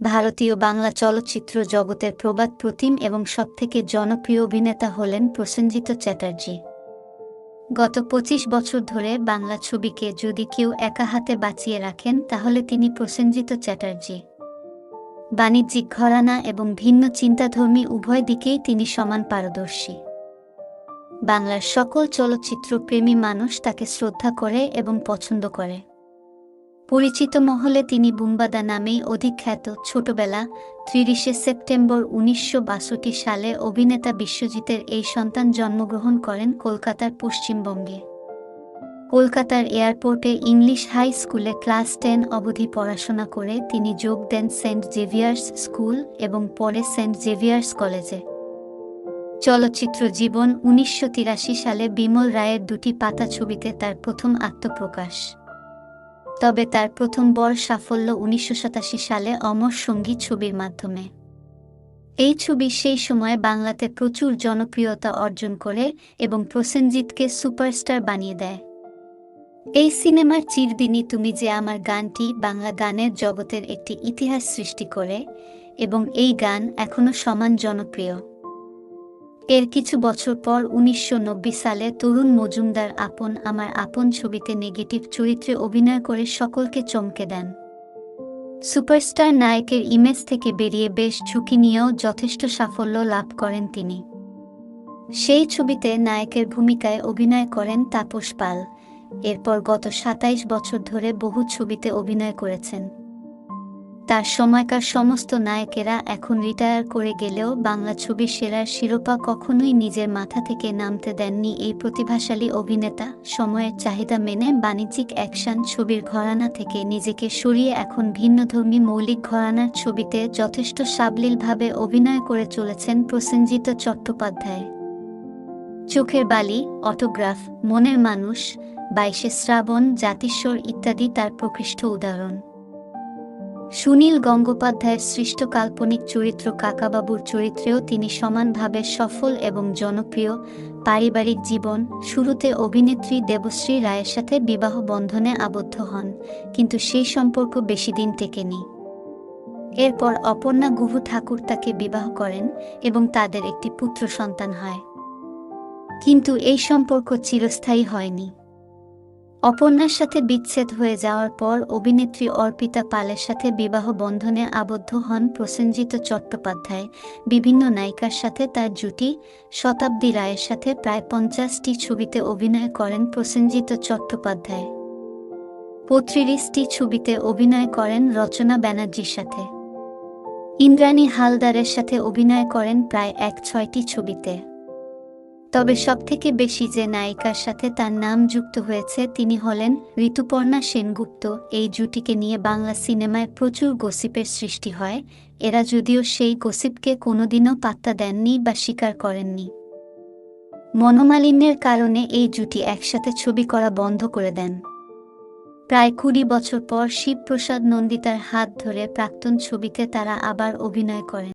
ভারতীয় বাংলা চলচ্চিত্র জগতের প্রবাদ প্রতিম এবং সবথেকে জনপ্রিয় অভিনেতা হলেন প্রসেনজিৎ চ্যাটার্জি। গত ২৫ বছর ধরে বাংলা ছবিকে যদি কেউ একা হাতে বাঁচিয়ে রাখেন তাহলে তিনি প্রসেনজিৎ চ্যাটার্জি। বাণিজ্যিক ঘরানা এবং ভিন্ন চিন্তাধর্মী উভয় দিকেই তিনি সমান পারদর্শী। বাংলার সকল চলচ্চিত্র প্রেমী মানুষ তাকে শ্রদ্ধা করে এবং পছন্দ করে। পরিচিত মহলে তিনি বুম্বাদা নামেই অধিক খ্যাত। ছোটবেলা ৩০ সেপ্টেম্বর ১৯৬২ সালে অভিনেতা বিশ্বজিতের এই সন্তান জন্মগ্রহণ করেন কলকাতার পশ্চিমবঙ্গে। কলকাতার এয়ারপোর্টে ইংলিশ হাই স্কুলে ক্লাস ১০ অবধি পড়াশোনা করে তিনি যোগ দেন সেন্ট জেভিয়ার্স স্কুল এবং পরে সেন্ট জেভিয়ার্স কলেজে। চলচ্চিত্র জীবন ১৯৮৩ সালে বিমল রায়ের দুটি পাতা ছবিতে তার প্রথম আত্মপ্রকাশ। তবে তার প্রথম বড় সাফল্য ১৯৮৭ সালে অমর সঙ্গী ছবির মাধ্যমে। এই ছবি সেই সময় বাংলাতে প্রচুর জনপ্রিয়তা অর্জন করে এবং প্রসেনজিৎকে সুপারস্টার বানিয়ে দেয়। এই সিনেমার চিরদিনই তুমি যে আমার গানটি বাংলা গানের জগতের একটি ইতিহাস সৃষ্টি করে এবং এই গান এখনও সমান জনপ্রিয়। এর কিছু বছর পর ১৯৯০ সালে তরুণ মজুমদার আপন আমার আপন ছবিতে নেগেটিভ চরিত্রে অভিনয় করে সকলকে চমকে দেন। সুপারস্টার নায়কের ইমেজ থেকে বেরিয়ে বেশ ঝুঁকি নিয়েও যথেষ্ট সাফল্য লাভ করেন তিনি। সেই ছবিতে নায়কের ভূমিকায় অভিনয় করেন তাপস পাল। এরপর গত ২৭ বছর ধরে বহু ছবিতে অভিনয় করেছেন। তার সময়কার সমস্ত নায়কেরা এখন রিটায়ার করে গেলেও বাংলা ছবির সেরার শিরোপা কখনোই নিজের মাথা থেকে নামতে দেননি এই প্রতিভাশালী অভিনেতা। সময়ের চাহিদা মেনে বাণিজ্যিক অ্যাকশন ছবির ঘরানা থেকে নিজেকে সরিয়ে এখন ভিন্নধর্মী মৌলিক ঘরানার ছবিতে যথেষ্ট সাবলীলভাবে অভিনয় করে চলেছেন প্রসেনজিৎ চট্টোপাধ্যায়। চোখের বালি, অটোগ্রাফ, মনের মানুষ, ২২ শ্রাবণ, জাতিস্বর ইত্যাদি তার প্রকৃষ্ট উদাহরণ। সুনীল গঙ্গোপাধ্যায়ের সৃষ্ট কাল্পনিক চরিত্র কাকাবাবুর চরিত্রেও তিনি সমানভাবে সফল এবং জনপ্রিয়। পারিবারিক জীবন শুরুতে অভিনেত্রী দেবশ্রী রায়ের সাথে বিবাহ বন্ধনে আবদ্ধ হন, কিন্তু সেই সম্পর্ক বেশিদিন টেকেনি। এরপর অপর্ণা গুহ ঠাকুর তাকে বিবাহ করেন এবং তাদের একটি পুত্র সন্তান হয়। কিন্তু এই সম্পর্ক চিরস্থায়ী হয়নি। অপর্ণার সাথে বিচ্ছেদ হয়ে যাওয়ার পর অভিনেত্রী অর্পিতা পালের সাথে বিবাহ বন্ধনে আবদ্ধ হন প্রসেনজিৎ চট্টোপাধ্যায়। বিভিন্ন নায়িকার সাথে তার জুটি। শতাব্দী রায়ের সাথে প্রায় ৫০টি ছবিতে অভিনয় করেন প্রসেনজিৎ চট্টোপাধ্যায়। ৩৫টি ছবিতে অভিনয় করেন রচনা ব্যানার্জির সাথে। ইন্দ্রাণী হালদারের সাথে অভিনয় করেন প্রায় ৬টি ছবিতে। তবে সবথেকে বেশি যে নায়িকার সাথে তার নাম যুক্ত হয়েছে তিনি হলেন ঋতুপর্ণা সেনগুপ্ত। এই জুটিকে নিয়ে বাংলা সিনেমায় প্রচুর গসিপের সৃষ্টি হয়। এরা যদিও সেই গসিপকে কোনোদিনও পাত্তা দেননি বা স্বীকার করেননি। মনোমালিন্যের কারণে এই জুটি একসাথে ছবি করা বন্ধ করে দেন। প্রায় ২০ বছর পর শিবপ্রসাদ নন্দিতার হাত ধরে প্রাক্তন ছবিতে তারা আবার অভিনয় করেন।